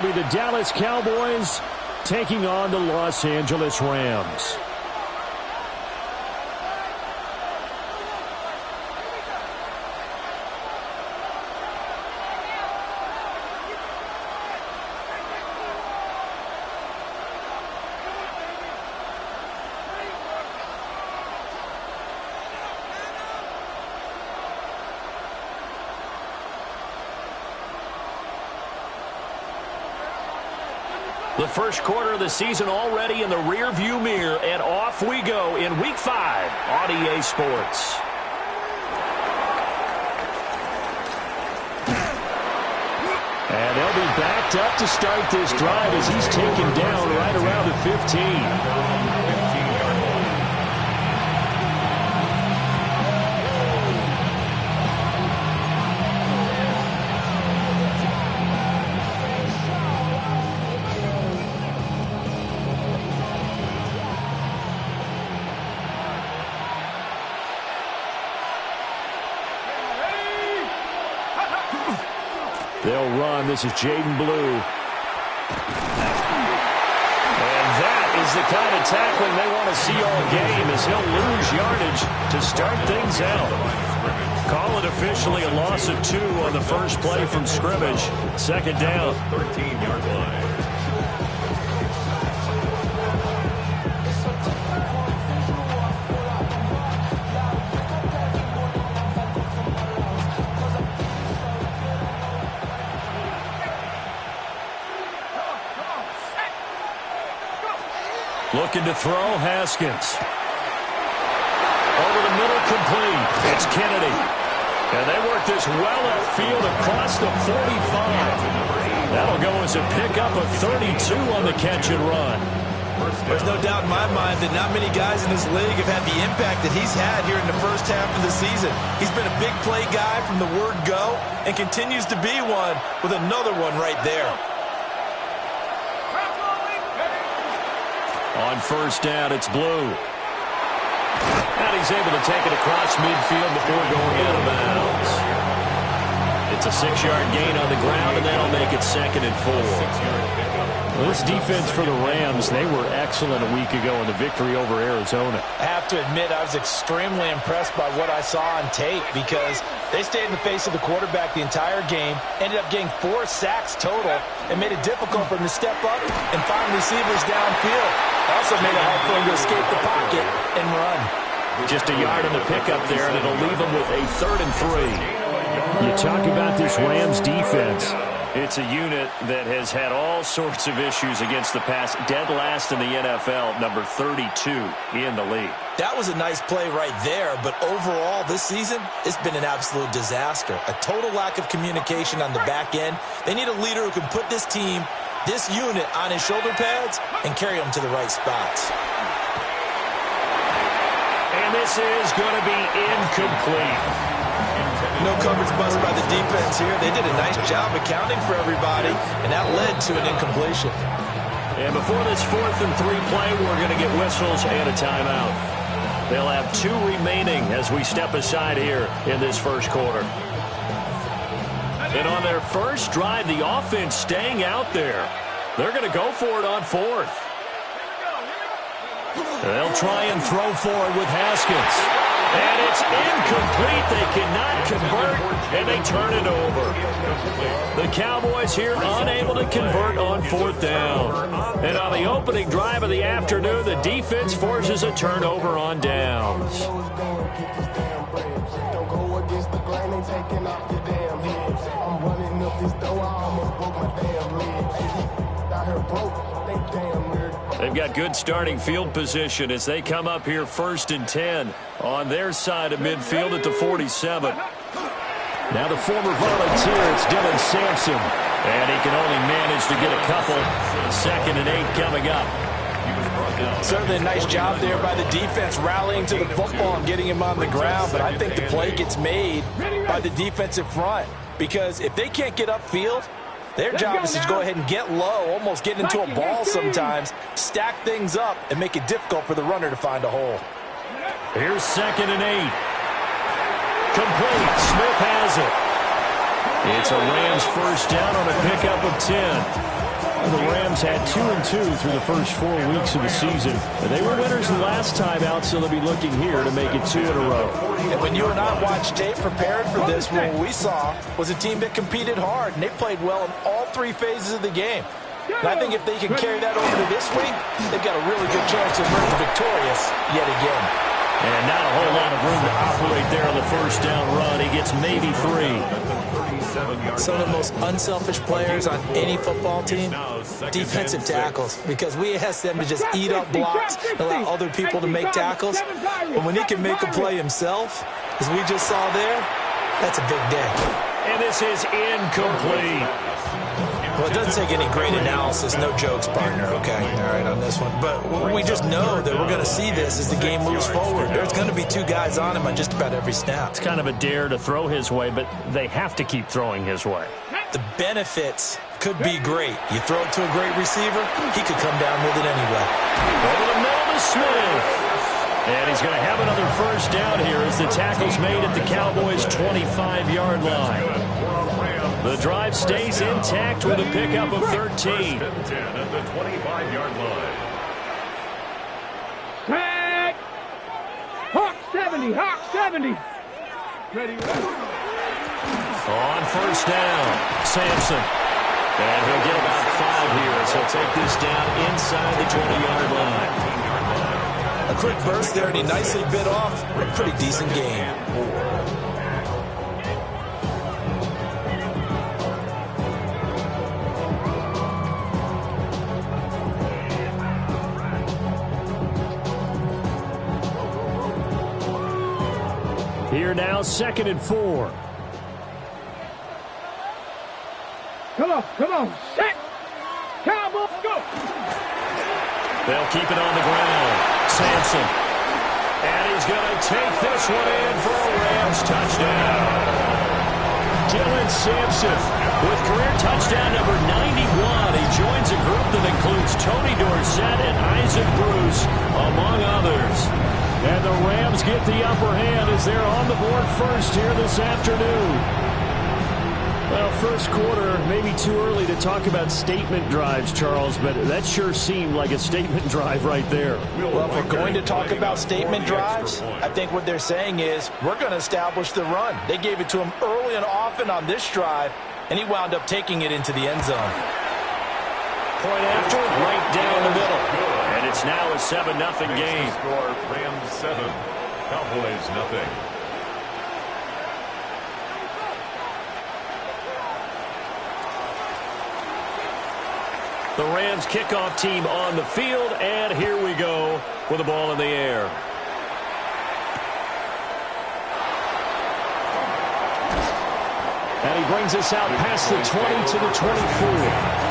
The Dallas Cowboys taking on the Los Angeles Rams. The first quarter of the season already in the rearview mirror, and off we go in Week 5 on EA Sports. And they'll be backed up to start this drive as he's taken down right around the 15. They'll run. This is Jaden Blue. And that is the kind of tackling they want to see all game, as he'll lose yardage to start things out. Call it officially a loss of 2 on the first play from scrimmage. Second down. 13-yard line. Looking to throw, Haskins. Over the middle, complete. It's Kennedy. And they work this well upfield across the 45. That'll go as a pickup of 32 on the catch and run. There's no doubt in my mind that not many guys in this league have had the impact that he's had here in the first half of the season. He's been a big play guy from the word go and continues to be one with another one right there. On first down, it's Blue. And he's able to take it across midfield before going out of bounds. It's a 6-yard gain on the ground, and that'll make it 2nd and 4. Well, this defense for the Rams, they were excellent a week ago in the victory over Arizona. I have to admit, I was extremely impressed by what I saw on tape, because they stayed in the face of the quarterback the entire game, ended up getting 4 sacks total, and made it difficult for him to step up and find receivers downfield. Also made it hard for him to escape the pocket and run. Just a yard on the pickup there, and it'll leave him with a 3rd and 3. You talk about this Rams defense. It's a unit that has had all sorts of issues against the pass. Dead last in the NFL, number 32 in the league. That was a nice play right there, but overall this season, it's been an absolute disaster. A total lack of communication on the back end. They need a leader who can put this team, this unit, on his shoulder pads and carry them to the right spots. And this is going to be incomplete. No coverage bust by the defense here. They did a nice job accounting for everybody, and that led to an incompletion. And before this 4th and 3 play, we're going to get whistles and a timeout. They'll have 2 remaining as we step aside here in this first quarter. And on their first drive, the offense staying out there. They're going to go for it on 4th. They'll try and throw forward with Haskins. And it's incomplete. They cannot convert, and they turn it over. The Cowboys here unable to convert on 4th down. And on the opening drive of the afternoon, the defense forces a turnover on downs. They've got good starting field position as they come up here 1st and 10 on their side of midfield at the 47. Now the former volunteer, it's Dylan Sampson. And he can only manage to get a couple. 2nd and 8 coming up. Certainly a nice job there by the defense rallying to the football and getting him on the ground. But I think the play gets made by the defensive front, because if they can't get upfield, their job is to go ahead and get low, almost get into a ball sometimes, stack things up, and make it difficult for the runner to find a hole. Here's 2nd and 8. Complete. Smith has it. It's a Rams first down on a pickup of 10. The Rams had 2-2 through the first 4 weeks of the season. They were winners the last time out, so they'll be looking here to make it 2 in a row. And when you and I watched tape prepared for this, what we saw was a team that competed hard, and they played well in all 3 phases of the game. And I think if they can carry that over to this week, they've got a really good chance to emerge victorious yet again. And not a whole lot of room to operate there on the first down run. He gets maybe 3. Some of the most unselfish players on any football team, defensive tackles, because we ask them to just eat up blocks and allow other people to make tackles. But when he can make a play himself, as we just saw there, that's a big day. And this is incomplete. Well, it doesn't take any great analysis, no jokes, partner, okay, all right, on this one. But we just know that we're going to see this as the game moves forward. There's going to be 2 guys on him on just about every snap. It's kind of a dare to throw his way, but they have to keep throwing his way. The benefits could be great. You throw it to a great receiver, he could come down with it anyway. Over the middle to Smith. And he's going to have another first down here as the tackle's made at the Cowboys' 25-yard line. The drive stays intact with a pickup of 13. At the 25-yard line. Tag! Hawk 70, Hawk 70. Ready. On first down, Sampson. And he'll get about 5 here as he'll take this down inside the 20-yard line. A quick burst there, and he nicely bit off a pretty decent game. Here now, 2nd and 4. Come on, set. Cowboys, go. They'll keep it on the ground. Sampson. And he's going to take this one in for a Rams touchdown. Dylan Sampson with career touchdown number 91. He joins a group that includes Tony Dorsett and Isaac Bruce, among others. And the Rams get the upper hand as they're on the board first here this afternoon. Well, first quarter, maybe too early to talk about statement drives, Charles, but that sure seemed like a statement drive right there. Well, if we're going to talk about statement drives, I think what they're saying is we're going to establish the run. They gave it to him early and often on this drive, and he wound up taking it into the end zone. Point after, right down the middle. And it's now a 7-0 game. Score Rams 7, Cowboys 0. The Rams kickoff team on the field, and here we go with the ball in the air. And he brings us out past the 20 to the 24.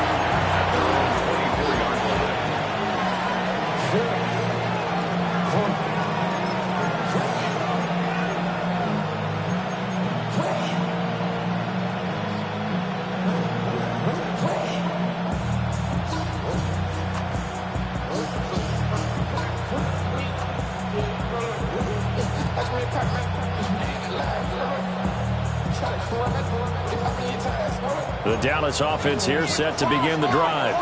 The Dallas offense here set to begin the drive.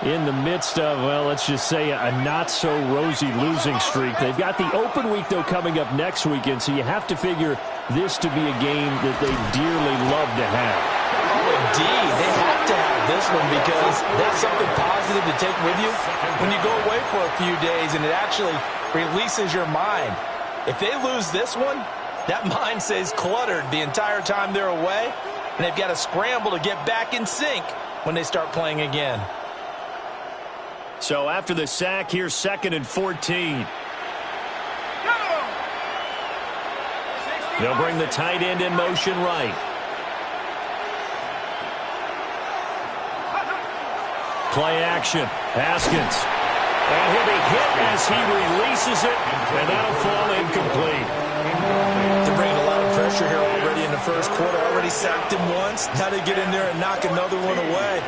In the midst of, well, let's just say a not-so-rosy losing streak. They've got the open week, though, coming up next weekend, so you have to figure this to be a game that they dearly love to have. Oh, indeed. They have to have this one because that's something positive to take with you when you go away for a few days, and it actually releases your mind. If they lose this one, that mind stays cluttered the entire time they're away, and they've got to scramble to get back in sync when they start playing again. So after the sack, here's 2nd and 14. They'll bring the tight end in motion right. Play action. Haskins. And he'll be hit as he releases it, and that'll fall incomplete. They're bringing a lot of pressure here already in the first quarter. Already sacked him once. Now they get in there and knock another one away.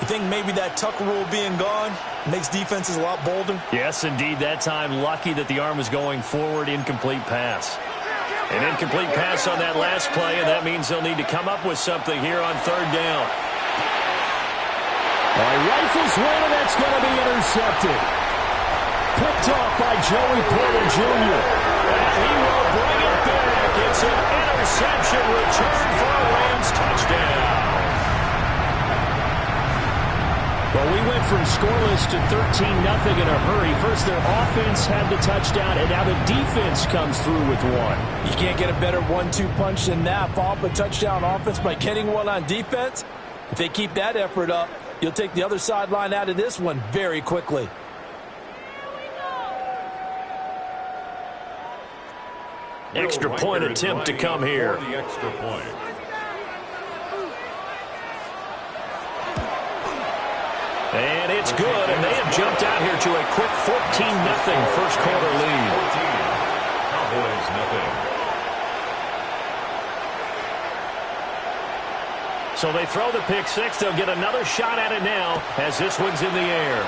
You think maybe that Tucker rule being gone makes defenses a lot bolder? Yes, indeed. That time, lucky that the arm was going forward. Incomplete pass. An incomplete pass on that last play, and that means they'll need to come up with something here on 3rd down. He rifles one, and that's going to be intercepted. Picked off by Joey Porter Jr. And he will bring it back. It's an interception return for a Rams touchdown. Well, we went from scoreless to 13-0 in a hurry. First, their offense had the touchdown, and now the defense comes through with one. You can't get a better 1-2 punch than that. Follow up a touchdown offense by getting one on defense. If they keep that effort up, you'll take the other sideline out of this one very quickly. Extra point attempt to come here. The extra point. And it's good, and they have jumped out here to a quick 14-0 first quarter lead. 14. Cowboys nothing. So they throw the pick six. They'll get another shot at it now as this one's in the air.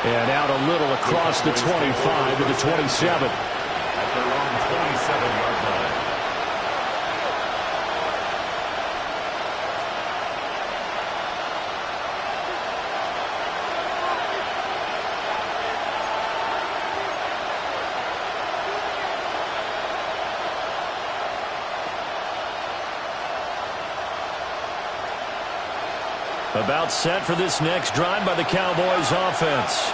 And out a little across the 25 to the 27. At their own 27-yard line. About set for this next drive by the Cowboys offense.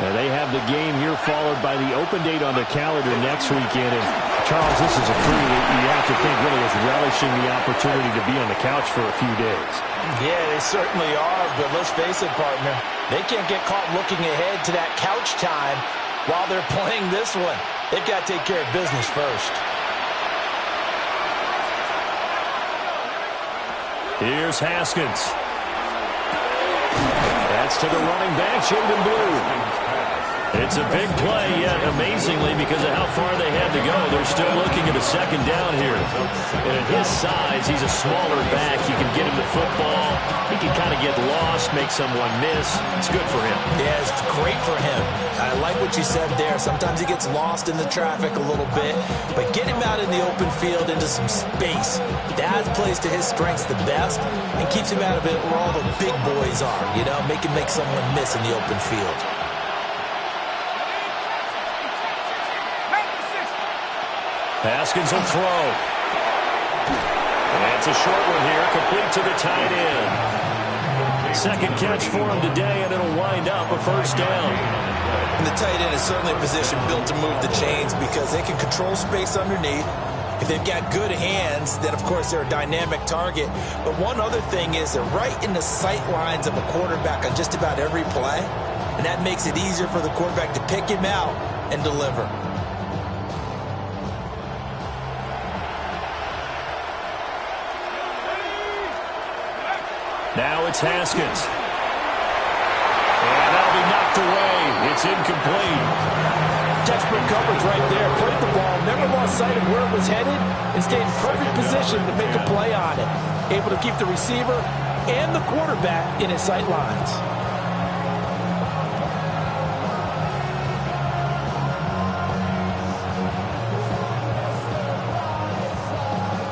And they have the game here followed by the open date on the calendar next weekend. And Charles, this is a crew that you have to think really is relishing the opportunity to be on the couch for a few days. Yeah, they certainly are, but let's face it, partner. They can't get caught looking ahead to that couch time while they're playing this one. They've got to take care of business first. Here's Haskins. That's to the running back, Jaden Blue. It's a big play, yet amazingly, because of how far they had to go, they're still looking at a second down here. And at his size, he's a smaller back. You can get him the football. He can kind of get lost, make someone miss. It's good for him. Yeah, it's great for him. I like what you said there. Sometimes he gets lost in the traffic a little bit, but get him out in the open field into some space. That plays to his strengths the best and keeps him out of it where all the big boys are, you know, make someone miss in the open field. Haskins will throw. That's a short one here, complete to the tight end. Second catch for him today, and it'll wind up a first down. And the tight end is certainly a position built to move the chains because they can control space underneath. If they've got good hands, then, of course, they're a dynamic target. But one other thing is they're right in the sight lines of a quarterback on just about every play, and that makes it easier for the quarterback to pick him out and deliver. Now it's Haskins. And that'll be knocked away. It's incomplete. Textbook coverage right there. Played the ball, never lost sight of where it was headed, and stayed in perfect position to make a play on it. Able to keep the receiver and the quarterback in his sight lines.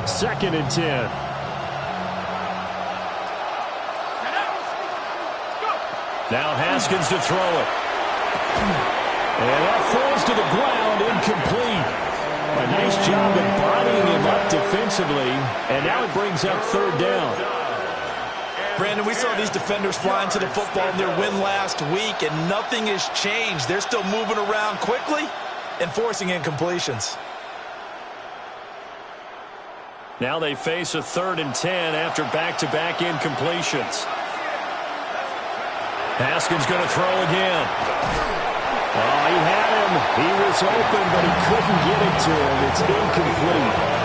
Second and 10. Now Haskins to throw it. And that falls to the ground, incomplete. A nice job of bodying him up defensively. And now it brings up third down. Brandon, we saw these defenders flying to the football in their win last week, and nothing has changed. They're still moving around quickly and forcing incompletions. Now they face a 3rd and 10 after back-to-back incompletions. Haskins going to throw again. Oh, he had him. He was open, but he couldn't get it to him. It's incomplete.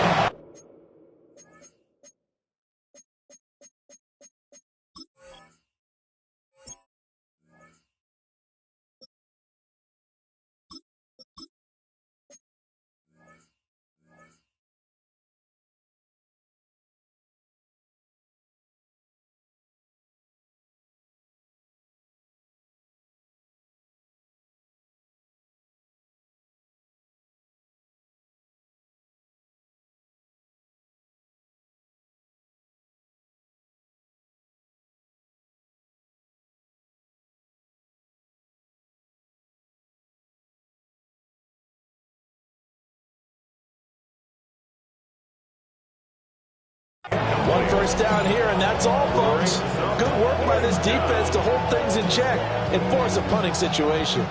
One first down here, and that's all, folks. Good work by this defense to hold things in check and force a punting situation.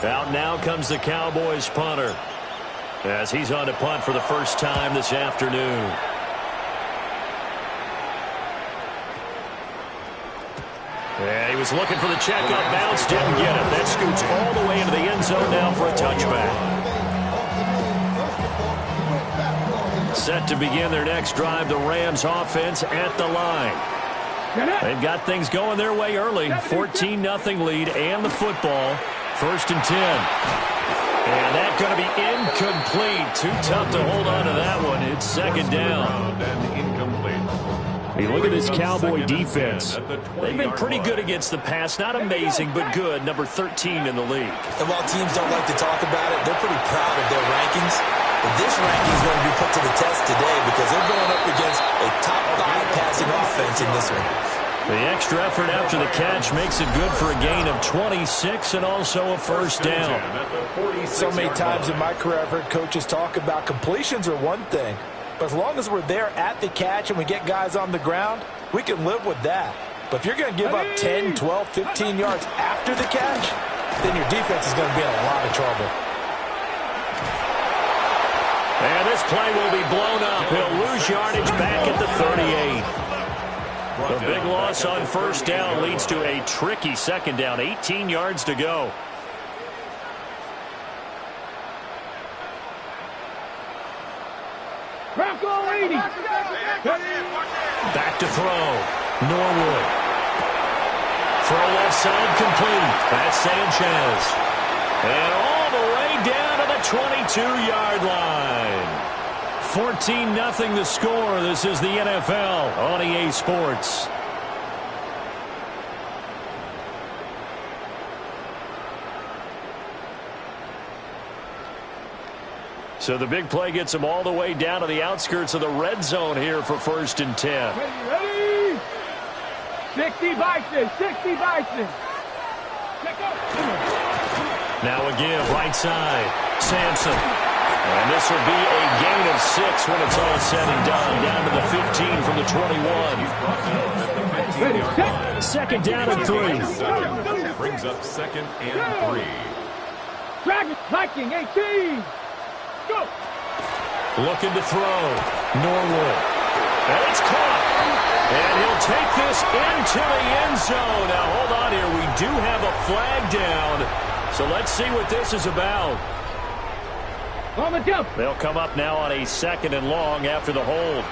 Out now comes the Cowboys punter as he's on to punt for the first time this afternoon. And he was looking for the checkup bounce, didn't get it. That scoots all the way into the end zone now for a touchback. Set to begin their next drive, the Rams offense at the line. They've got things going their way early. 14-0 lead and the football. 1st and 10. And that's going to be incomplete. Too tough to hold on to that one. It's 2nd down. Hey, look at this Cowboy defense. They've been pretty good against the pass. Not amazing, but good. Number 13 in the league. And while teams don't like to talk about it, they're pretty proud of their rankings. But this ranking is going to be put to the test today because they're going up against a top 5 passing offense in this one. The extra effort after the catch makes it good for a gain of 26 and also a 1st down. So many times in my career I've heard coaches talk about completions are one thing. But as long as we're there at the catch and we get guys on the ground, we can live with that. But if you're going to give up 10, 12, 15 yards after the catch, then your defense is going to be in a lot of trouble. And this play will be blown up. He'll lose yardage back at the 38. The big loss on 1st down leads to a tricky 2nd down. 18 yards to go. Back to throw. Norwood. Throw left side complete. That's Sanchez. And all the way down to the 22-yard line. 14-0 the score. This is the NFL on EA Sports. So the big play gets them all the way down to the outskirts of the red zone here for 1st and 10. Ready? 60 Bison, 60 Bison. Now again, right side, Sampson. And this will be a gain of 6 when it's all said and done. Down to the 15 from the 21. 2nd down and 3. Brings up 2nd and 3. Dragon, Viking, 18. Go. Looking to throw. Norwood. And it's caught. And he'll take this into the end zone. Now, hold on here. We do have a flag down. So let's see what this is about. On the jump. They'll come up now on a 2nd and long after the hold.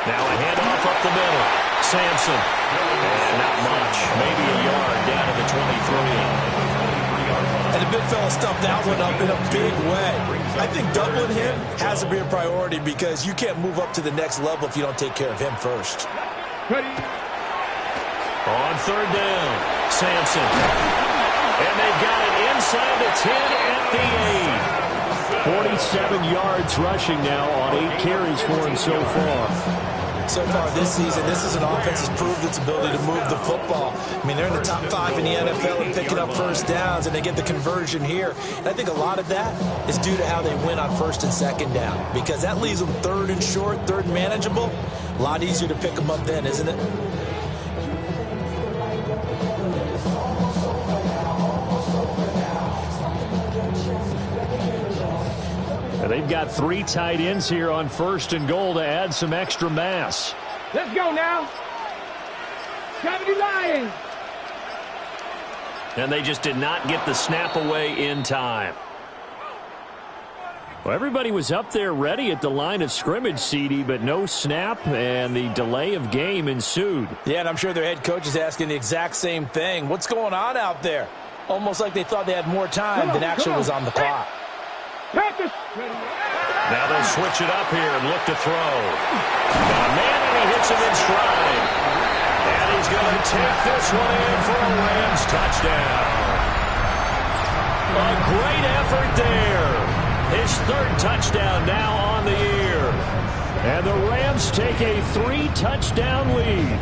Now a handoff up the middle. Sampson. And not much. Maybe a yard down to the 23. And the big fella stuffed that one up in a big way. I think doubling him has to be a priority because you can't move up to the next level if you don't take care of him first. Ready. On 3rd down, Sampson. And they've got it inside the 10 at the 8. 47 yards rushing now on 8 carries for him so far. So far this season, this is an offense that's proved its ability to move the football. I mean, they're in the top 5 in the NFL and picking up 1st downs, and they get the conversion here. And I think a lot of that is due to how they win on 1st and 2nd down, because that leaves them 3rd and short, 3rd and manageable. A lot easier to pick them up then, isn't it? They've got 3 tight ends here on 1st and goal to add some extra mass. Let's go now. 70 Lions. And they just did not get the snap away in time. Well, everybody was up there ready at the line of scrimmage, CD, but no snap, and the delay of game ensued. Yeah, and I'm sure their head coach is asking the exact same thing. What's going on out there? Almost like they thought they had more time than actually was on the clock. Now they'll switch it up here and look to throw. Got a man, and he hits him in stride. And he's going to take this one in for a Rams touchdown. A great effort there. His 3rd touchdown now on the year. And the Rams take a 3-touchdown lead.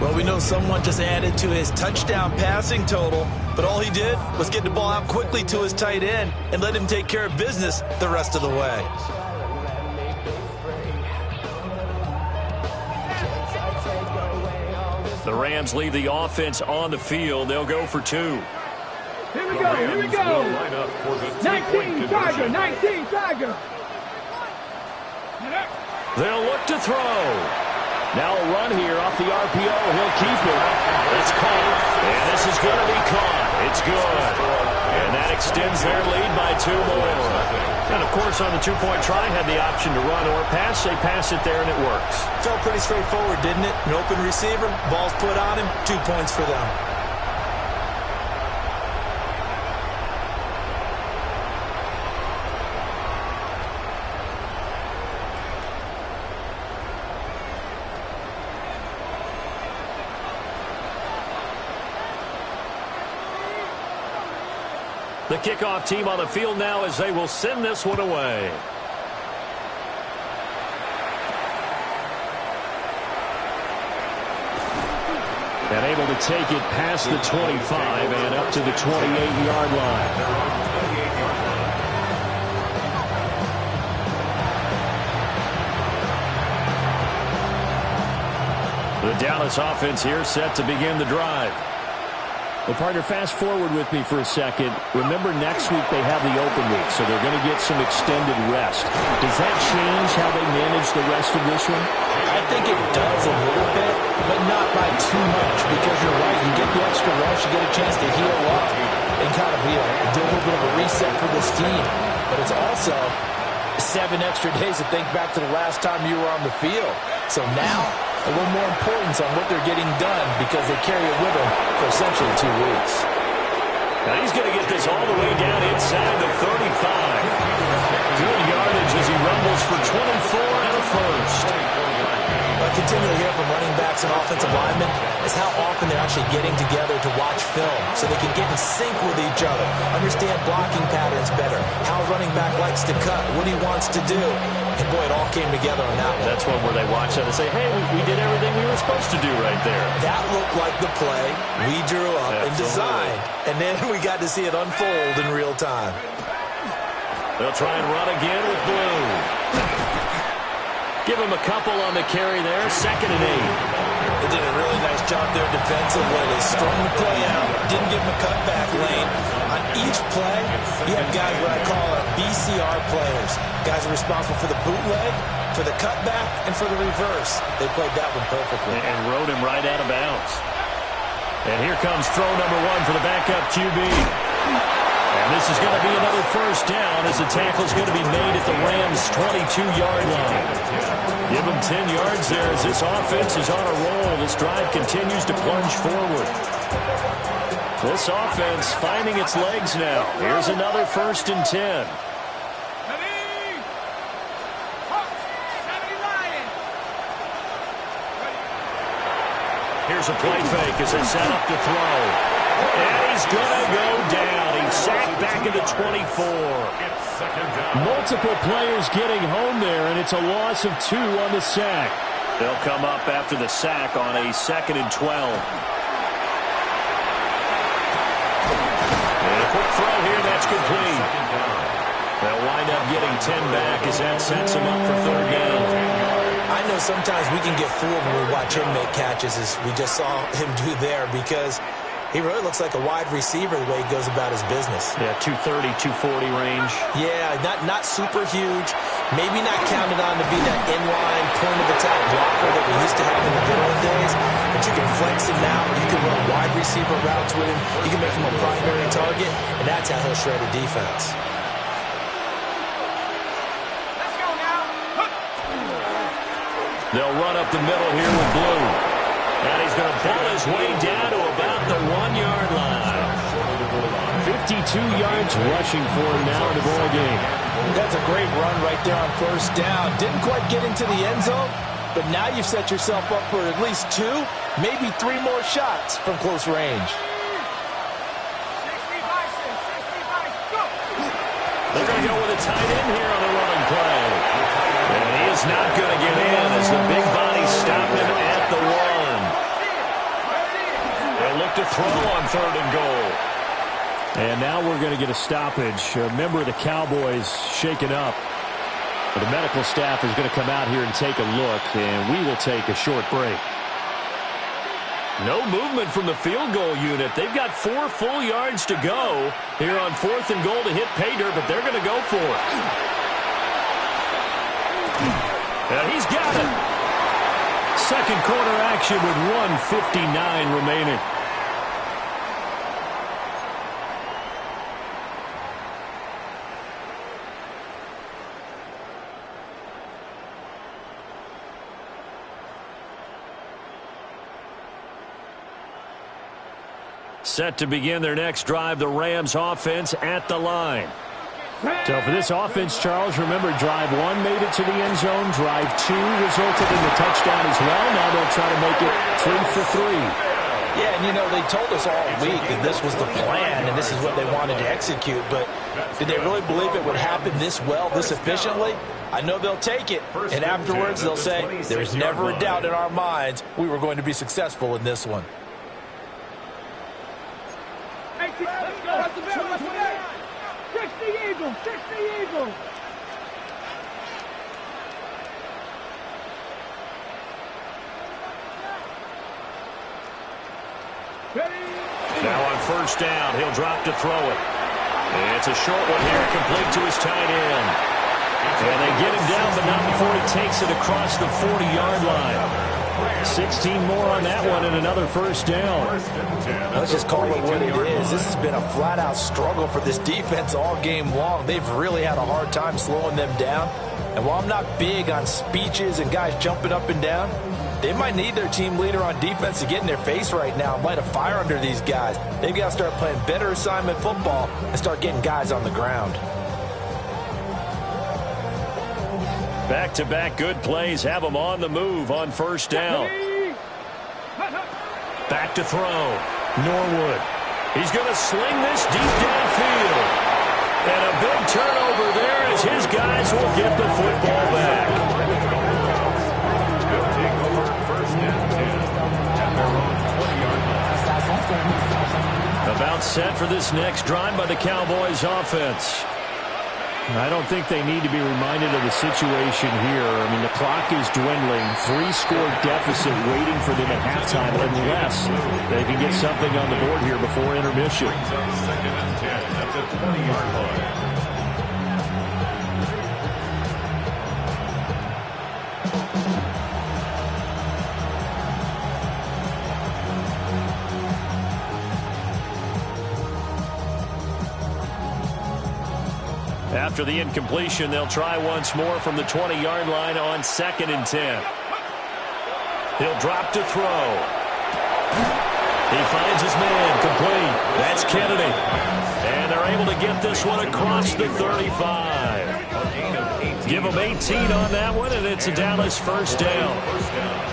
Well, we know someone just added to his touchdown passing total, but all he did was get the ball out quickly to his tight end and let him take care of business the rest of the way. The Rams leave the offense on the field. They'll go for 2. Here we go, here we go. 19 Tiger, 19 Tiger. They'll look to throw. Now a run here off the RPO. He'll keep it. It's caught. And this is going to be caught. It's good. And that extends their lead by 2 more. And, of course, on the two-point try, had the option to run or pass. They pass it there, and it works. Felt pretty straightforward, didn't it? An open receiver, ball's put on him, 2 points for them. The kickoff team on the field now as they will send this one away. And able to take it past the 25 and up to the 28-yard line. The Dallas offense here set to begin the drive. Well, partner, fast forward with me for a second. Remember, next week they have the open week, so they're going to get some extended rest. Does that change how they manage the rest of this one? I think it does a little bit, but not by too much, because you're right. You get the extra rest, you get a chance to heal up and kind of do a little bit of a reset for this team. But it's also 7 extra days to think back to the last time you were on the field. So now, a little more importance on what they're getting done because they carry it with them for essentially 2 weeks. Now he's going to get this all the way down inside the 35. Good yardage as he rumbles for 24 and a first. What I continually hear from running backs and offensive linemen is how often they're actually getting together to watch film so they can get in sync with each other, understand blocking patterns better, how a running back likes to cut, what he wants to do. And, boy, it all came together on that one. That's one where they watch that and say, hey, we did everything we were supposed to do right there. That looked like the play we drew up and designed. And then we got to see it unfold in real time. They'll try and run again with Blue. Give him a couple on the carry there. 2nd and 8. They did a really nice job there defensively. They strung the play out, didn't give him a cutback lane. On each play, you have guys what I call BCR players. Guys are responsible for the bootleg, for the cutback, and for the reverse. They played that one perfectly. And rode him right out of bounds. And here comes throw number 1 for the backup QB. And this is going to be another first down as the tackle is going to be made at the Rams' 22-yard line. Give them 10 yards there as this offense is on a roll. This drive continues to plunge forward. This offense finding its legs now. Here's another 1st and 10. Here's a play fake as they set up to throw. And he's going to go down. He's sacked back into 24. Multiple players getting home there, and it's a loss of 2 on the sack. They'll come up after the sack on a 2nd and 12. And a quick throw here, that's complete. They'll wind up getting 10 back as that sets them up for 3rd down. I know sometimes we can get fooled when we watch him make catches, as we just saw him do there, because he really looks like a wide receiver the way he goes about his business. Yeah, 230, 240 range. Yeah, not super huge. Maybe not counted on to be that inline point-of-attack blocker that we used to have in the good old days. But you can flex him now. You can run wide receiver routes with him. You can make him a primary target, and that's how he'll shred a defense. They'll run up the middle here with Blue. And he's going to pull his way down to about the 1-yard line. 52 yards rushing for him now in the ball game. That's a great run right there on 1st down. Didn't quite get into the end zone, but now you've set yourself up for at least 2, maybe 3 more shots from close range. They're going to go with a tight end here on the running play. And he is not going to get in as the big body stop him at the 1. to throw on 3rd and goal. And now we're going to get a stoppage. A member of the Cowboys shaken up. The medical staff is going to come out here and take a look, and we will take a short break. No movement from the field goal unit. They've got 4 full yards to go here on 4th and goal to hit pay dirt, but they're going to go for it. And he's got it. Second quarter action with 1:59 remaining. Set to begin their next drive, the Rams offense at the line. So for this offense, Charles, remember drive 1 made it to the end zone. Drive 2 resulted in the touchdown as well. Now they'll try to make it 3 for 3. Yeah, and you know, they told us all week that this was the plan and this is what they wanted to execute, but did they really believe it would happen this well, this efficiently? I know they'll take it, and afterwards they'll say, there's never a doubt in our minds we were going to be successful in this one. Let's go. Let's go. 60 Eagles. 60 Eagles. Now on 1st down, he'll drop to throw it. It's a short one here, complete to his tight end. And they get him down, but not before he takes it across the 40-yard line. 16 more on that one and another 1st down. Let's just call it what it is. This has been a flat-out struggle for this defense all game long. They've really had a hard time slowing them down. And while I'm not big on speeches and guys jumping up and down, they might need their team leader on defense to get in their face right now and light a fire under these guys. They've got to start playing better assignment football and start getting guys on the ground. Back-to-back good plays have them on the move on 1st down. Back to throw. Norwood. He's going to sling this deep downfield. And a big turnover there as his guys will get the football back. They'll take over 1st and 10 at their own 20-yard line. About set for this next drive by the Cowboys offense. I don't think they need to be reminded of the situation here. I mean, the clock is dwindling. 3-score deficit waiting for them at halftime unless they can get something on the board here before intermission. 2nd and 10 at the 20-yard line. After the incompletion, they'll try once more from the 20-yard line on 2nd and 10. He'll drop to throw. He finds his man complete. That's Kennedy. And they're able to get this one across the 35. Give them 18 on that one, and it's a Dallas 1st down.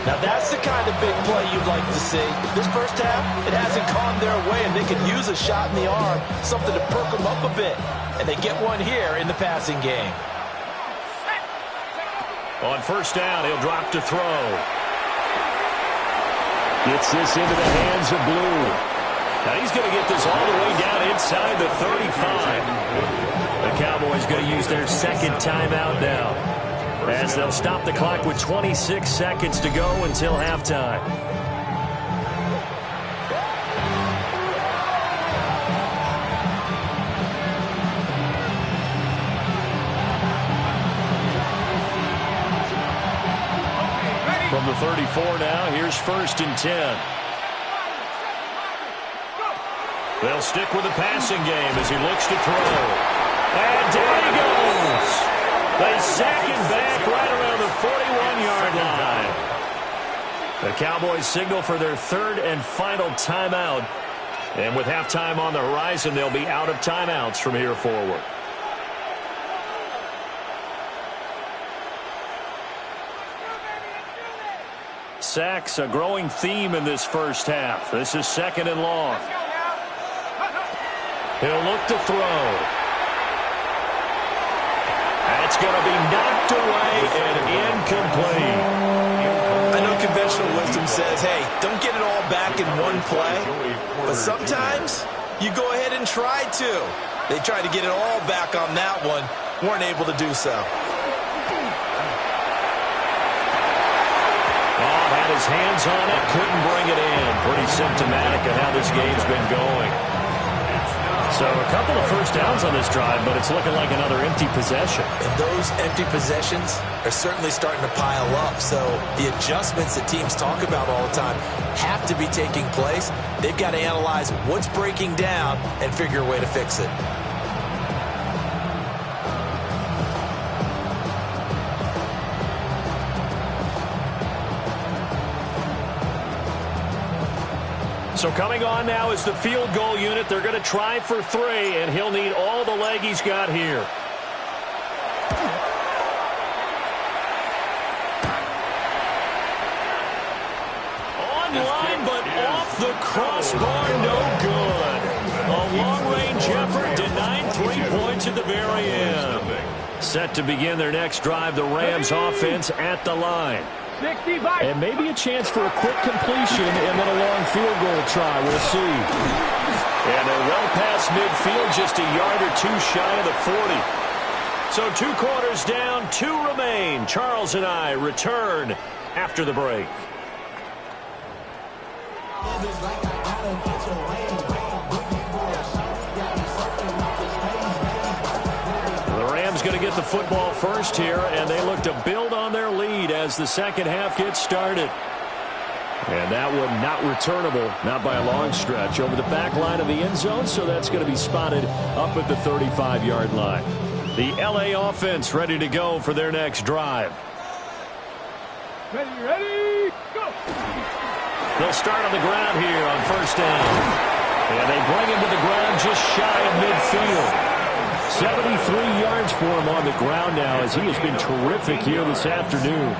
Now that's the kind of big play you'd like to see. This first half, it hasn't gone their way, and they could use a shot in the arm, something to perk them up a bit. And they get one here in the passing game. On 1st down, he'll drop to throw. Gets this into the hands of Blue. Now he's going to get this all the way down inside the 35. The Cowboys going to use their 2nd timeout now, as they'll stop the clock with 26 seconds to go until halftime. From the 34 now, here's 1st and 10. They'll stick with the passing game as he looks to throw. And down he goes. They sack him back right around the 41-yard line. The Cowboys signal for their 3rd and final timeout. And with halftime on the horizon, they'll be out of timeouts from here forward. Sacks, a growing theme in this first half. This is 2nd and long. He'll look to throw. That's going to be knocked away and incomplete. I know conventional wisdom says, hey, don't get it all back in one play, but sometimes you go ahead and try to. They tried to get it all back on that one, weren't able to do so. Had his hands on it, couldn't bring it in. Pretty symptomatic of how this game's been going. So a couple of first downs on this drive, but it's looking like another empty possession. And those empty possessions are certainly starting to pile up. So the adjustments that teams talk about all the time have to be taking place. They've got to analyze what's breaking down and figure a way to fix it. So coming on now is the field goal unit. They're going to try for 3, and he'll need all the leg he's got here. Online, but off the crossbar, no good. A long-range effort denied 3 points at the very end. Set to begin their next drive, the Rams offense at the line. And maybe a chance for a quick completion and then a long field goal try. We'll see. And they're well past midfield, just a yard or 2 shy of the 40. So 2 quarters down, 2 remain. Charles and I return after the break. Going to get the football first here, and they look to build on their lead as the second half gets started. And that one not returnable, not by a long stretch, over the back line of the end zone, so that's going to be spotted up at the 35-yard line. The LA offense ready to go for their next drive. Ready, go! They'll start on the ground here on first down. And they bring him to the ground just shy of midfield. 73 yards for him on the ground now as he has been terrific here this afternoon.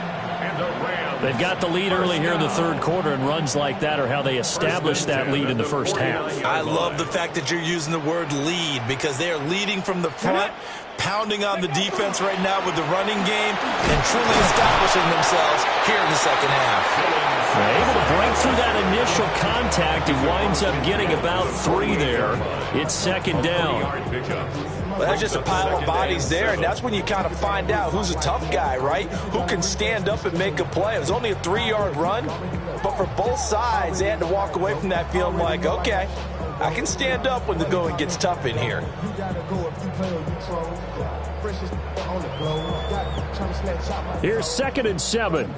They've got the lead early here in the third quarter, and runs like that are how they establish that lead in the first half. I love the fact that you're using the word lead because they are leading from the front, pounding on the defense right now with the running game, and truly establishing themselves here in the second half. They're able to break through that initial contact and winds up getting about 3 there. It's second down. Well, there's just a pile of bodies there, and that's when you kind of find out who's a tough guy, right? Who can stand up and make a play. It was only a 3-yard run, but for both sides, they had to walk away from that feeling like, okay, I can stand up when the going gets tough in here. Here's 2nd and 7.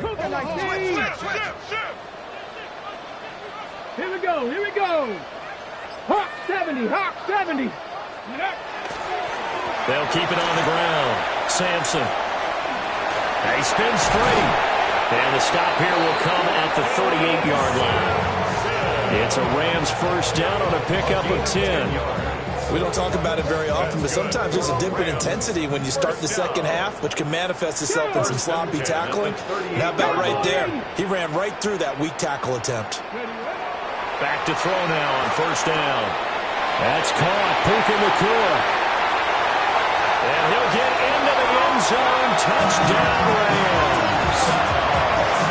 Here we go, here we go. Hawk 70, Hawk 70. They'll keep it on the ground. Sampson. He spins free. And the stop here will come at the 38-yard line. It's a Rams first down on a pickup of 10. We don't talk about it very often, but sometimes there's a dip in intensity when you start the second half, which can manifest itself in some sloppy tackling. And how about right there? He ran right through that weak tackle attempt. Back to throw now on first down. That's caught. Puka Nacua. And he'll get into the end zone. Touchdown, Rams.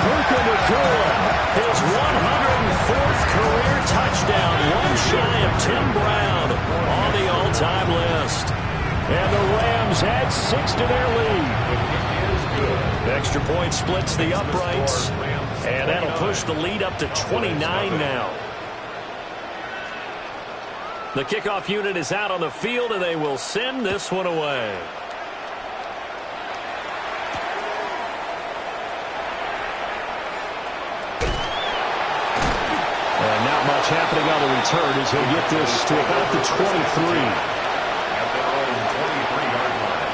Puka Nacua, his 104th career touchdown. One shy of Tim Brown on the all-time list. And the Rams add 6 to their lead. Extra point splits the uprights. And that'll push the lead up to 29 now. The kickoff unit is out on the field, and they will send this one away. And not much happening on the return as he'll get this to about the 23. At their own 23-yard line.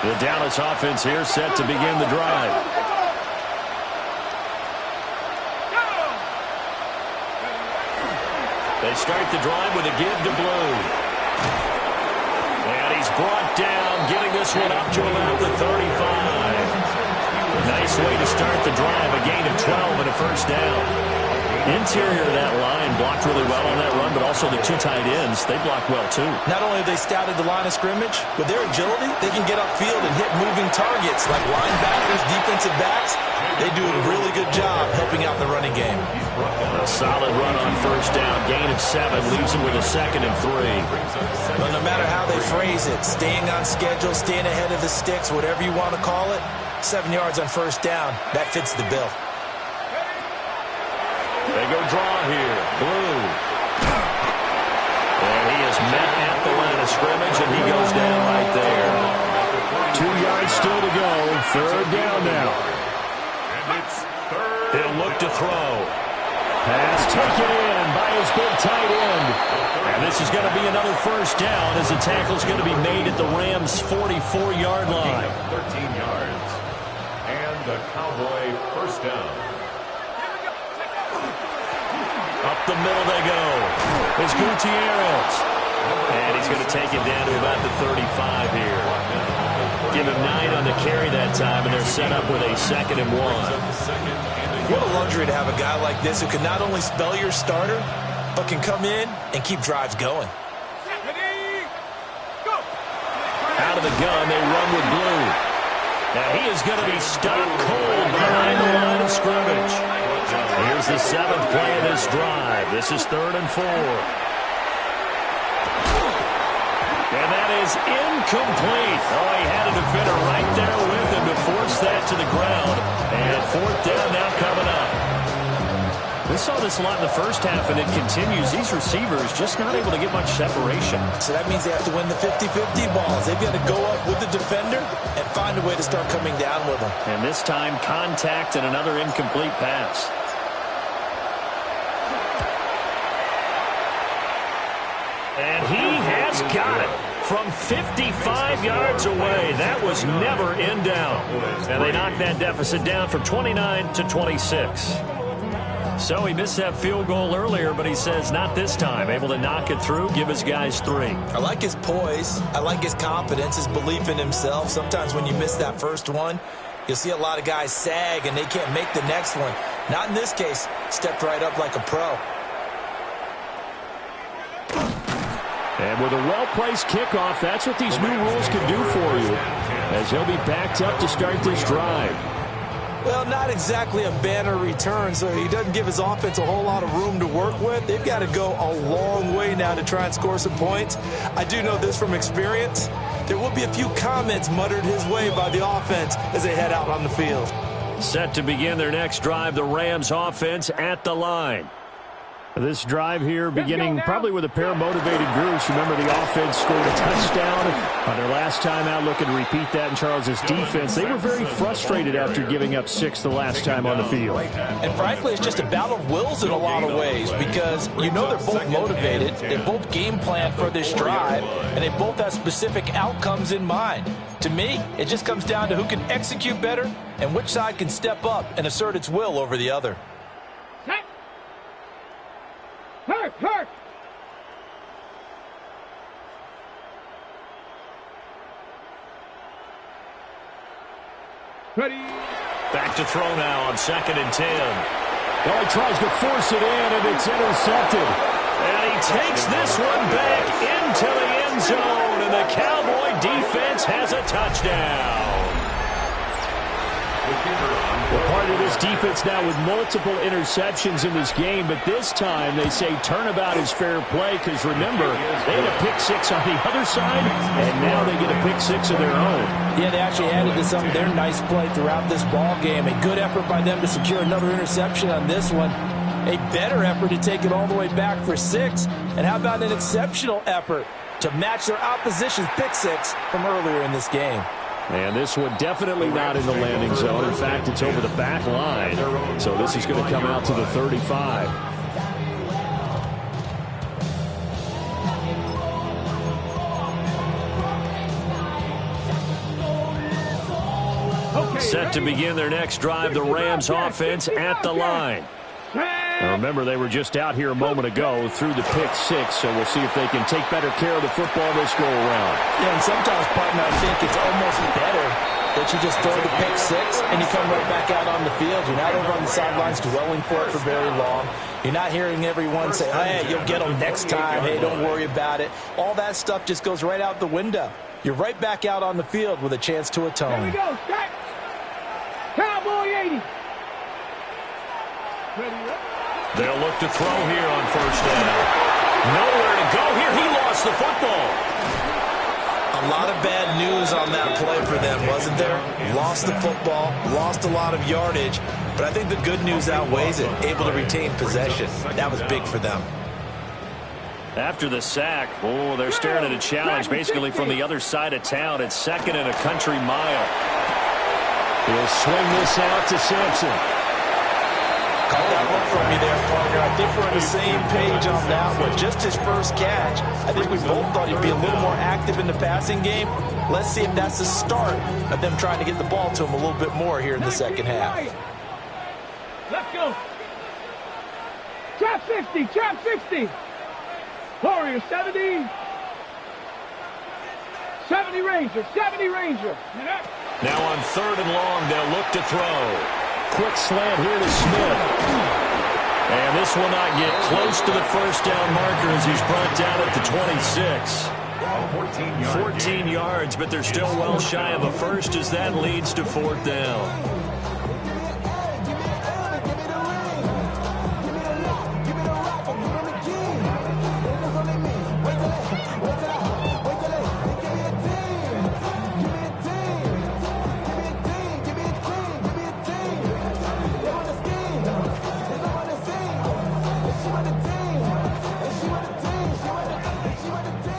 The Dallas offense here set to begin the drive. They start the drive with a give to Blue. And he's brought down, getting this one up to about the 35. Nice way to start the drive, a gain of 12 and a first down. Interior of that line blocked really well on that run, but also the two tight ends. They block well, too. Not only have they scouted the line of scrimmage, with their agility, they can get upfield and hit moving targets like linebackers, defensive backs. They do a really good job helping out the running game. A solid run on first down. Gain of 7 leaves them with a 2nd and 3. Well, no matter how they phrase it, staying on schedule, staying ahead of the sticks, whatever you want to call it, 7 yards on first down, that fits the bill. They go draw here. Blue. And he is met at the line of scrimmage, and he goes down right there. 2 yards still to go. Third down now. He'll look to throw. Pass taken in by his big tight end. And this is going to be another first down as the tackle's going to be made at the Rams' 44-yard line. 13 yards. And the Cowboy first down. Up the middle they go. It's Gutierrez. And he's going to take it down to about the 35 here. Give him 9 on the carry that time, and they're set up with a 2nd and 1. What a luxury to have a guy like this who can not only spell your starter, but can come in and keep drives going. Out of the gun, they run with Blue. Now he is going to be stopped cold behind the line of scrimmage. Here's the 7th play of this drive. This is 3rd and 4. And that is incomplete. Oh, he had a defender right there with him to force that to the ground. And 4th down now coming up. We saw this a lot in the first half, and it continues. These receivers just not able to get much separation. So that means they have to win the 50-50 balls. They've got to go up with the defender and find a way to start coming down with them. And this time, contact and another incomplete pass. And he has got it from 55 yards away. That was never in down. And they knocked that deficit down from 29 to 26. So he missed that field goal earlier, but he says not this time. Able to knock it through, give his guys 3. I like his poise. I like his confidence, his belief in himself. Sometimes when you miss that first one, you'll see a lot of guys sag and they can't make the next one. Not in this case. Stepped right up like a pro. And with a well-placed kickoff, that's what these new rules can do for you, as he'll be backed up to start this drive. Well, not exactly a banner return, so he doesn't give his offense a whole lot of room to work with. They've got to go a long way now to try and score some points. I do know this from experience. There will be a few comments muttered his way by the offense as they head out on the field. Set to begin their next drive, the Rams offense at the line. This drive here beginning probably with a pair of motivated groups. Remember, the offense scored a touchdown on their last time out. Looking to repeat that in Charles' defense. They were very frustrated after giving up 6 the last time on the field. And frankly, it's just a battle of wills in a lot of ways because you know they're both motivated. They both game plan for this drive, and they both have specific outcomes in mind. To me, it just comes down to who can execute better and which side can step up and assert its will over the other. Hurt! Ready? Back to throw now on 2nd and 10. Well, he tries to force it in, and it's intercepted. And he takes this one back into the end zone, and the Cowboy defense has a touchdown. Well, part of this defense now with multiple interceptions in this game, but this time they say turnabout is fair play because, remember, they had a pick 6 on the other side, and now they get a pick 6 of their own. Yeah, they actually added to some of their nice play throughout this ball game. A good effort by them to secure another interception on this one. A better effort to take it all the way back for 6. And how about an exceptional effort to match their opposition's pick 6 from earlier in this game? And this one definitely not in the landing zone. In fact, it's over the back line. So this is going to come out to the 35. Set to begin their next drive, the Rams offense at the line. Now remember, they were just out here a moment ago through the pick 6, so we'll see if they can take better care of the football this go around. Yeah, and sometimes, partner, I think it's almost better that you just throw the pick six and you come right back out on the field. You're not over on the sidelines dwelling for it for very long. You're not hearing everyone say, hey, you'll get them next time. Hey, don't worry about it. All that stuff just goes right out the window. You're right back out on the field with a chance to atone. Here we go. Start. Cowboy 80. They'll look to throw here on first down. Nowhere to go here. He lost the football. A lot of bad news on that play for them, wasn't there? Lost the football, lost a lot of yardage, but I think the good news outweighs it. Able to retain possession. That was big for them. After the sack, oh, they're staring at a challenge basically from the other side of town. It's 2nd and a country mile. He'll swing this out to Simpson. Call that one from me there, partner. I think we're on the same page on that one. Just his first catch. I think we both thought he'd be a little more active in the passing game. Let's see if that's the start of them trying to get the ball to him a little bit more here in the second half. Let's go. Trap 60, trap 60. Warrior 70. 70 Ranger, 70 Ranger. Now on 3rd and long, they'll look to throw. Quick slant here to Smith. And this will not get close to the first down marker as he's brought down at the 26. 14 yards, but they're still well shy of a first as that leads to 4th down.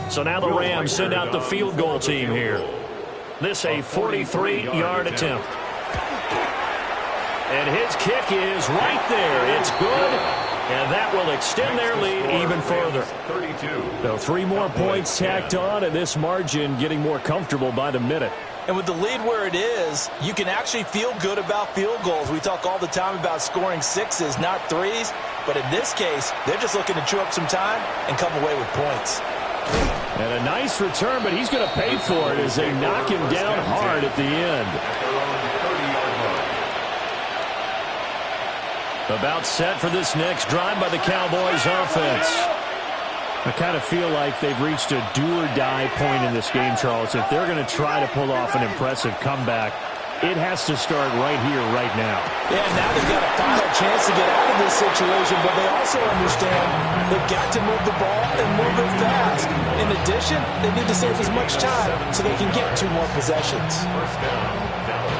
So now the Rams send out the field goal team here. This a 43-yard attempt. And his kick is right there. It's good. And that will extend their lead even further. So 3 more points tacked on, and this margin getting more comfortable by the minute. And with the lead where it is, you can actually feel good about field goals. We talk all the time about scoring 6s, not 3s. But in this case, they're just looking to chew up some time and come away with points. And a nice return, but he's going to pay for it as they knock him down hard at the end. About set for this next drive by the Cowboys offense. I kind of feel like they've reached a do-or-die point in this game, Charles. If they're going to try to pull off an impressive comeback, it has to start right here, right now. Yeah, now they've got a final chance to get out of this situation, but they also understand they've got to move the ball and move it fast. In addition, they need to save as much time so they can get 2 more possessions.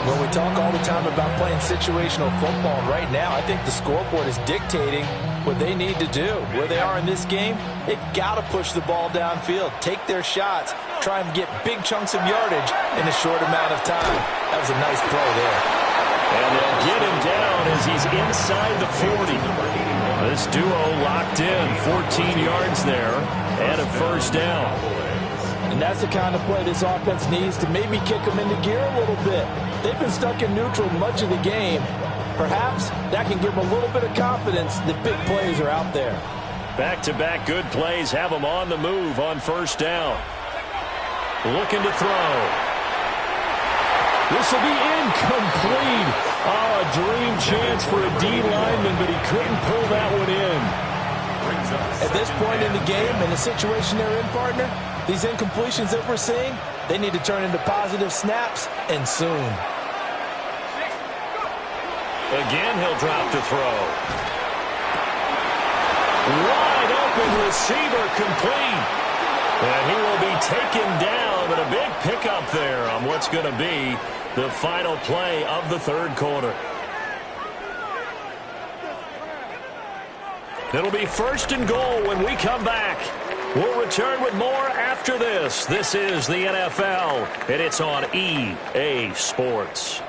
Well, we talk all the time about playing situational football. Right now, I think the scoreboard is dictating what they need to do. Where they are in this game, they've got to push the ball downfield, take their shots, try and get big chunks of yardage in a short amount of time. That was a nice play there. And they'll get him down as he's inside the 40. This duo locked in, 14 yards there, and a first down. And that's the kind of play this offense needs to maybe kick them into gear a little bit. They've been stuck in neutral much of the game. Perhaps that can give them a little bit of confidence that big plays are out there. Back-to-back good plays have them on the move on first down. Looking to throw. This will be incomplete. Oh, a dream chance for a D lineman, but he couldn't pull that one in. At this point in the game, in the situation they're in, partner, these incompletions that we're seeing, they need to turn into positive snaps, and soon. Again, he'll drop to throw. Wide open receiver complete. And he will be taken down, but a big pickup there on what's going to be the final play of the 3rd quarter. It'll be 1st and goal when we come back. We'll return with more after this. This is the NFL, and it's on EA Sports.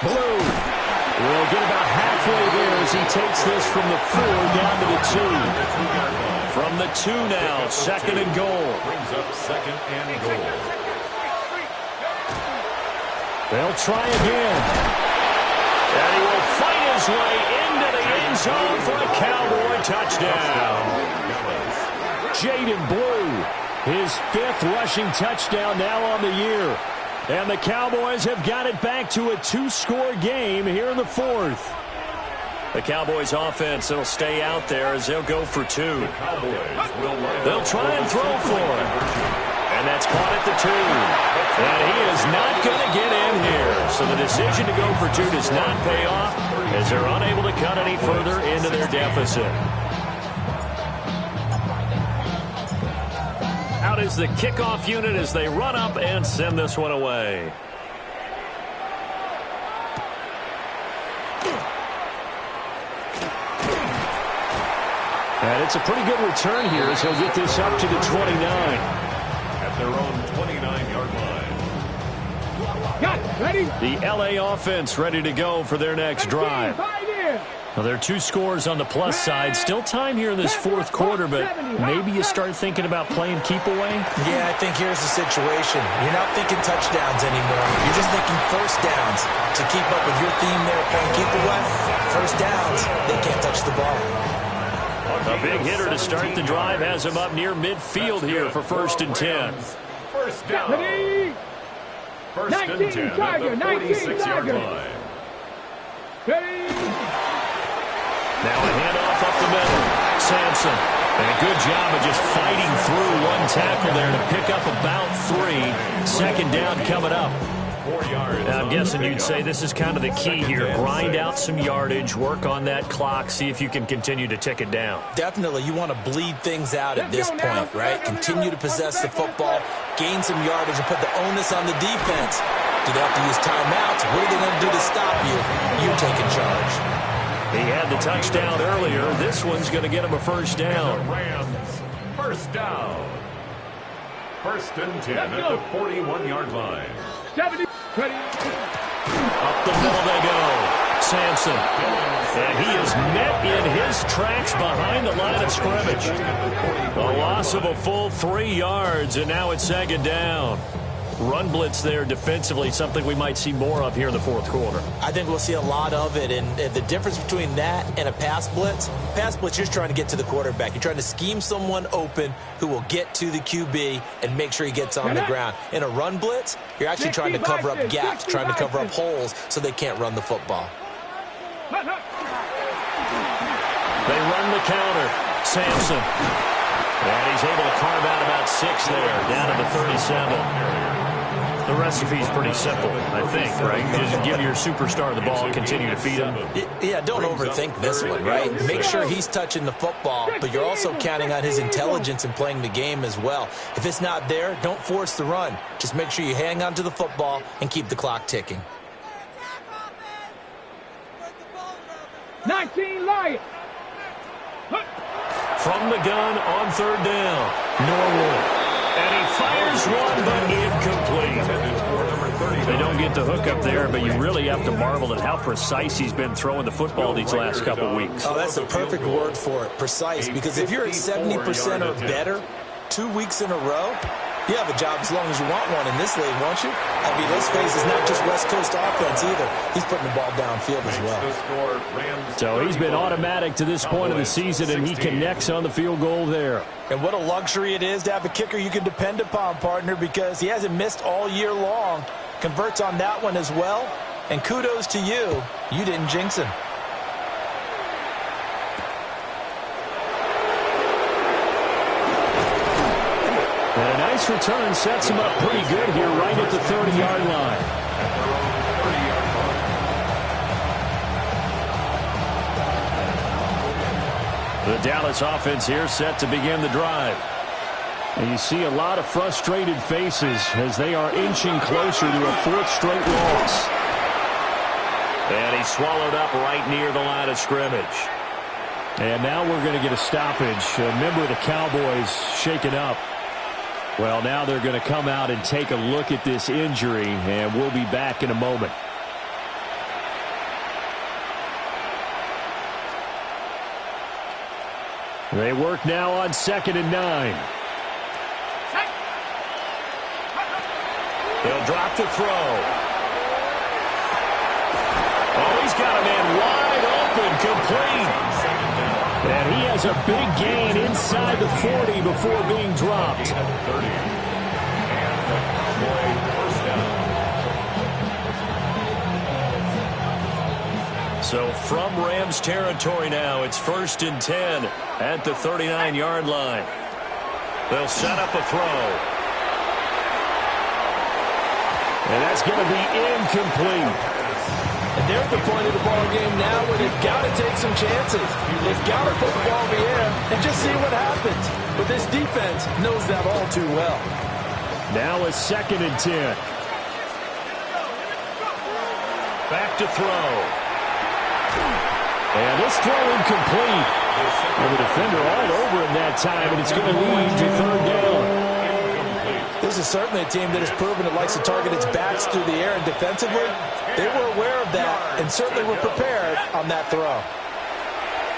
Blue will get about halfway there as he takes this from the 4 down to the 2. From the 2 now, second and goal. Brings up second and goal. They'll try again. And he will fight his way into the end zone for a Cowboy touchdown. Jaden Blue, his 5th rushing touchdown now on the year. And the Cowboys have got it back to a 2-score game here in the 4th. The Cowboys offense will stay out there as they'll go for 2. They'll try and throw for it. And that's caught at the 2. And he is not going to get in here. So the decision to go for 2 does not pay off as they're unable to cut any further into their deficit. Out is the kickoff unit as they run up and send this one away. And it's a pretty good return here as he'll get this up to the 29. At their own 29-yard line. Got it. Ready? The L.A. offense ready to go for their next drive. Well, there are 2 scores on the plus side. Still time here in this 4th quarter, but maybe you start thinking about playing keep away? Yeah, I think here's the situation. You're not thinking touchdowns anymore. You're just thinking first downs. To keep up with your theme there, playing keep away, first downs, they can't touch the ball. A big hitter to start the drive has him up near midfield here for 1st and 10. First down. Ready? First and 10 at the 46-yard line. Ready? Now a handoff up the middle. Sampson. And a good job of just fighting through one tackle there to pick up about 3. Second down coming up. 4 yards. Now, I'm guessing you'd say this is kind of the key here. Grind out some yardage, work on that clock, see if you can continue to tick it down. Definitely, you want to bleed things out at this point, right? Continue to possess the football, gain some yardage, and put the onus on the defense. Do they have to use timeouts? What are they going to do to stop you? You're taking charge. He had the touchdown earlier. This one's going to get him a first down. Rams, first down. First and 10 at the 41-yard line. 70. Ready? Up the middle they go. Sampson. And he is met in his tracks behind the line of scrimmage. A loss of a full 3 yards, and now it's second down. Run blitz there defensively, something we might see more of here in the 4th quarter. I think we'll see a lot of it, and the difference between that and a pass blitz, you're just trying to get to the quarterback. You're trying to scheme someone open who will get to the QB and make sure he gets on the ground. In a run blitz, you're actually trying to cover up gaps, trying to cover up holes so they can't run the football. They run the counter. Sampson. And he's able to carve out about 6 there, down to the 37. The recipe's pretty simple, I think, right? Just give your superstar the ball, continue to feed him. Yeah, don't overthink this one, right? Make sure he's touching the football, but you're also counting on his intelligence in playing the game as well. If it's not there, don't force the run. Just make sure you hang on to the football and keep the clock ticking. 19 Lions. From the gun on 3rd down, Norwood. And he fires one, but incomplete. They don't get the hook up there, but you really have to marvel at how precise he's been throwing the football these last couple weeks. Oh, that's the perfect word for it, precise, because if you're at 70% or better 2 weeks in a row, you have a job as long as you want one in this league, won't you? I mean, let's face it, it's not just West Coast offense either. He's putting the ball downfield as well. So he's been automatic to this point of the season, and he connects on the field goal there. And what a luxury it is to have a kicker you can depend upon, partner, because he hasn't missed all year long. Converts on that one as well. And kudos to you. You didn't jinx him. And a nice return sets him up pretty good here right at the 30-yard line. The Dallas offense here set to begin the drive. And you see a lot of frustrated faces as they are inching closer to a 4th straight loss. And he swallowed up right near the line of scrimmage. And now we're going to get a stoppage. A member of the Cowboys shaken up. Well, now they're going to come out and take a look at this injury, and we'll be back in a moment. They work now on 2nd and 9. They'll drop to throw. Oh, he's got a man wide open, complete. And he has a big gain inside the 40 before being dropped. So from Rams territory now, it's 1st and 10 at the 39-yard line. They'll set up a throw. And that's going to be incomplete. And they're at the point of the ball game now where they've got to take some chances. They've got to put the ball in the air and just see what happens. But this defense knows that all too well. Now it's 2nd and 10. Back to throw. And this throw incomplete. And the defender all over him that time, and it's going to lead to 3rd down. This is certainly a team that has proven it likes to target its backs through the air, and defensively, they were aware of that and certainly were prepared on that throw.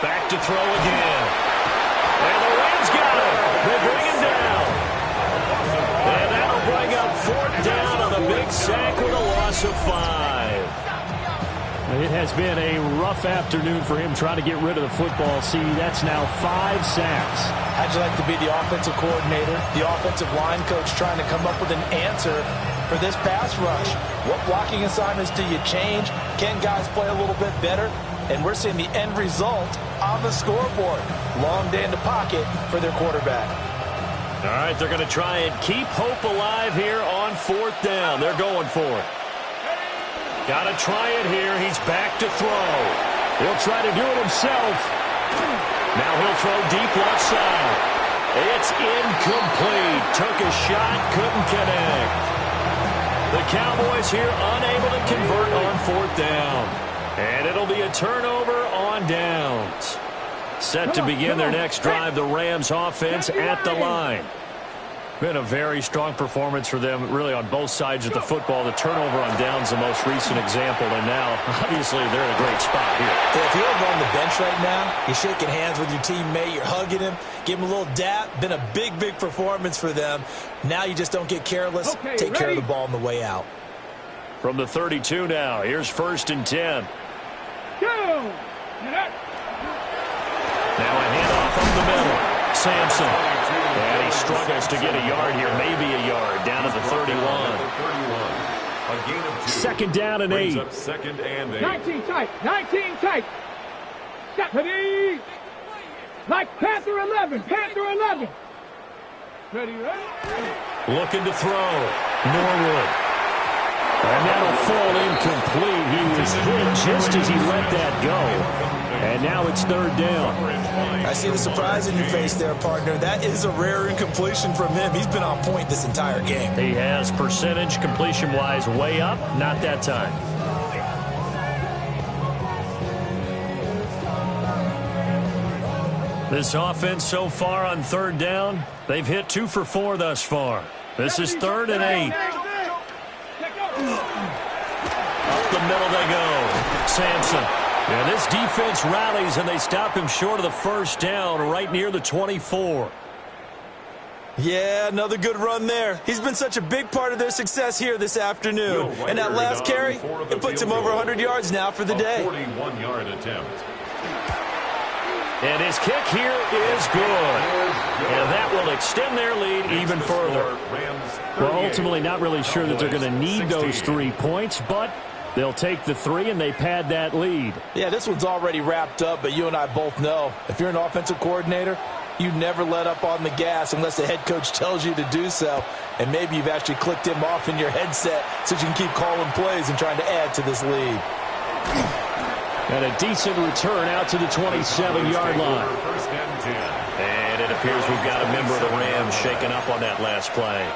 Back to throw again. And the Rams got him. They bring him down. And that'll bring up 4th down on a big sack with a loss of 5. It has been a rough afternoon for him trying to get rid of the football. See, that's now 5 sacks. How'd you like to be the offensive coordinator, the offensive line coach trying to come up with an answer for this pass rush? What blocking assignments do you change? Can guys play a little bit better? And we're seeing the end result on the scoreboard. Long day in the pocket for their quarterback. All right, they're going to try and keep hope alive here on 4th down. They're going for it. Got to try it here. He's back to throw. He'll try to do it himself. Now he'll throw deep left side. It's incomplete. Took a shot, couldn't connect. The Cowboys here unable to convert on 4th down. And it'll be a turnover on downs. Set to begin their next drive, the Rams offense at the line. Been a very strong performance for them, really, on both sides of the football. The turnover on downs, the most recent example, and now, obviously, they're in a great spot here. Yeah, if you're over on the bench right now, you're shaking hands with your teammate, you're hugging him, give him a little dap. Been a big, big performance for them. Now you just don't get careless. Take care of the ball on the way out. From the 32 now, here's 1st and 10. Go! Now a handoff up the middle. Sampson. And he struggles to get a yard here, maybe a yard, down to the 31. 2nd down and 8. 2nd and 8. 19 tight, 19 tight. Step ready. Like Panther 11, Panther 11. Ready, ready? Looking to throw. Norwood. And that'll fall incomplete. He was hit just as he let that go. And now it's 3rd down. I see the surprise in your face there, partner. That is a rare incompletion from him. He's been on point this entire game. He has percentage completion-wise way up. Not that time. This offense so far on 3rd down, they've hit 2 for 4 thus far. This is 3rd and 8. Up the middle they go. Sampson. Yeah, this defense rallies, and they stop him short of the 1st down, right near the 24. Yeah, another good run there. He's been such a big part of their success here this afternoon. And that last carry, it puts him over 100 yards now for the day. 41-yard attempt. And his kick here is good. And that will extend their lead even further. Well, ultimately not really sure that they're going to need those 3 points, but they'll take the 3 and they pad that lead. Yeah, this one's already wrapped up, but you and I both know if you're an offensive coordinator, you never let up on the gas unless the head coach tells you to do so. And maybe you've actually clicked him off in your headset so you can keep calling plays and trying to add to this lead. And a decent return out to the 27-yard line. And it appears we've got a member of the Rams shaken up on that last play.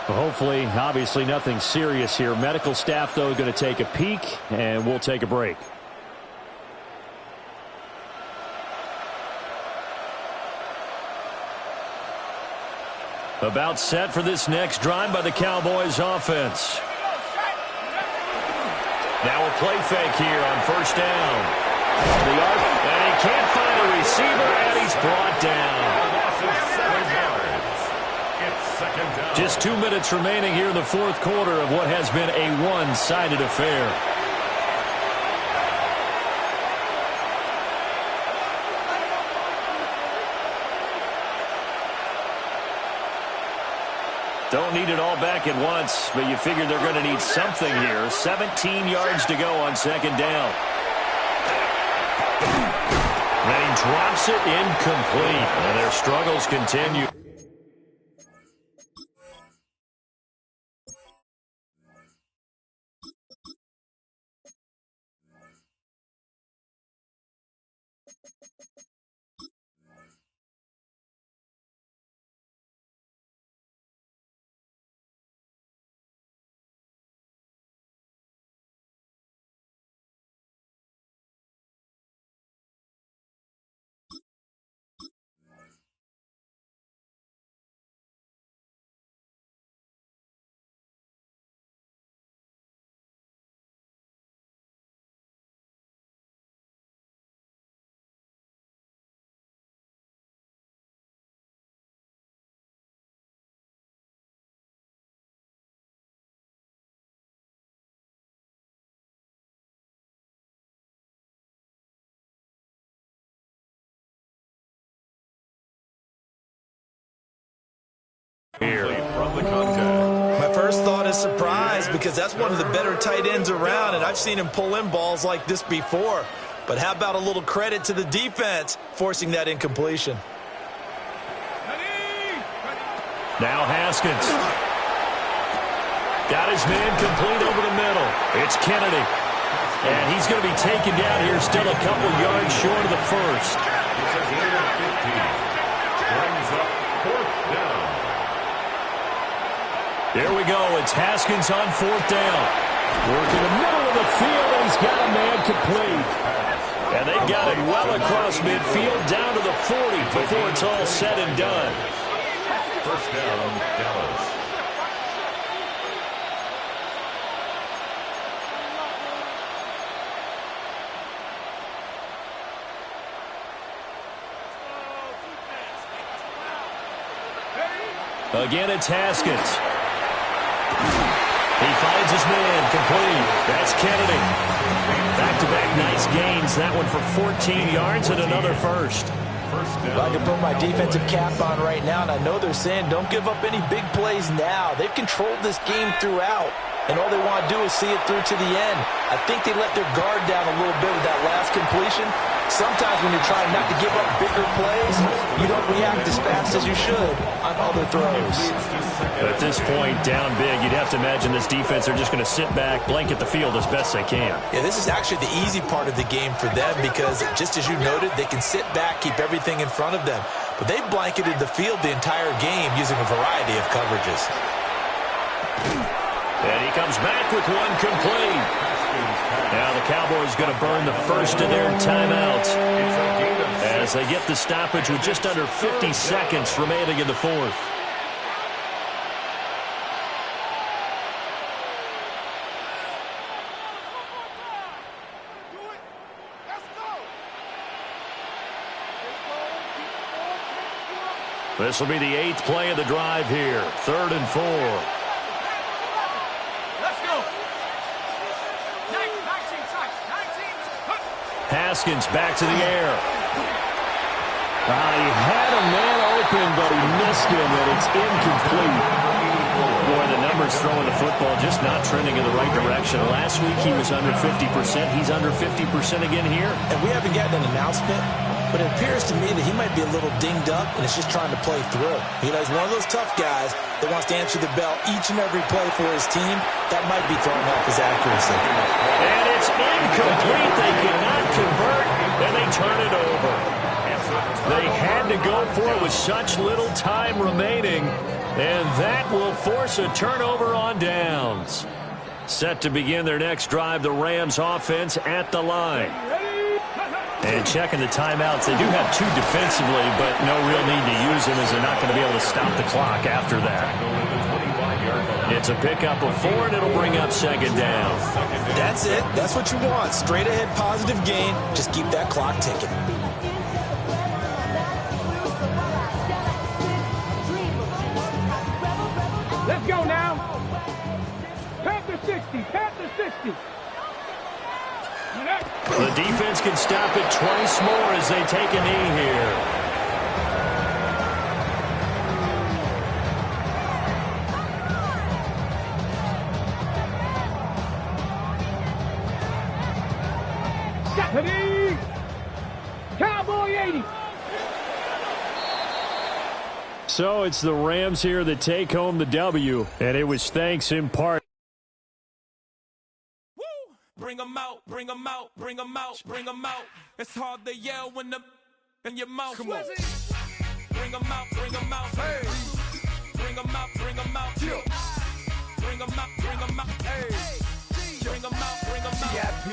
Well, hopefully, obviously nothing serious here. Medical staff, though, going to take a peek, and we'll take a break. About set for this next drive by the Cowboys offense. Now a play fake here on 1st down. And he can't find a receiver, and he's brought down. It's second down. Just 2 minutes remaining here in the fourth quarter of what has been a one-sided affair. Don't need it all back at once, but you figure they're going to need something here. 17 yards to go on second down. And he drops it incomplete, and their struggles continue. Here from the contact. My first thought is surprise because that's one of the better tight ends around, and I've seen him pull in balls like this before. But how about a little credit to the defense forcing that incompletion? Now Haskins. Got his man complete over the middle. It's Kennedy. And he's going to be taken down here, still a couple yards short of the first. This is number 15. Brings up fourth down. There we go. It's Haskins on fourth down. Working the middle of the field, and he's got a man complete. And they've got it well across midfield, down to the 40 before it's all said and done. First down, Dallas. Again, it's Haskins. He finds his man complete. That's Kennedy. Back-to-back nice gains. That one for 14 yards and another first. If I can put my defensive cap on right now, and I know they're saying don't give up any big plays now. They've controlled this game throughout, and all they want to do is see it through to the end. I think they let their guard down a little bit with that last completion. Sometimes when you're trying not to give up bigger plays, you don't react as fast as you should on other throws. At this point, down big, you'd have to imagine this defense are just going to sit back, blanket the field as best they can. Yeah, this is actually the easy part of the game for them because, just as you noted, they can sit back, keep everything in front of them. But they've blanketed the field the entire game using a variety of coverages. And he comes back with one complete. Now the Cowboys going to burn the first of their timeouts as they get the stoppage with just under 50 seconds remaining in the fourth. This will be the 8th play of the drive here. 3rd and 4. Haskins back to the air. He had a man open, but he missed him, and it's incomplete. Boy, the numbers throwing the football just not trending in the right direction. Last week he was under 50%. He's under 50% again here. And we haven't gotten an announcement, but it appears to me that he might be a little dinged up and is just trying to play through. You know, he's one of those tough guys that wants to answer the bell each and every play for his team. That might be throwing off his accuracy. And it's incomplete. They cannot convert, and they turn it over. They had to go for it with such little time remaining, and that will force a turnover on downs. Set to begin their next drive, the Rams offense at the line. And checking the timeouts, they do have 2 defensively, but no real need to use them as they're not going to be able to stop the clock after that. It's a pickup of 4, and it'll bring up 2nd down. That's it. That's what you want. Straight ahead positive gain. Just keep that clock ticking. Let's go now. Panther 60. Panther 60. The defense can stop it twice more as they take a knee here. Stephanie! Cowboy 80! So it's the Rams here that take home the W, and it was thanks in part. Bring 'em out, bring 'em out, bring 'em out, bring 'em out. It's hard to yell when the in your mouth. Come on. Bring 'em out, bring 'em out. Hey. Bring 'em out, bring 'em out. Bring 'em out, bring 'em out. Hey. Bring 'em out, bring 'em out.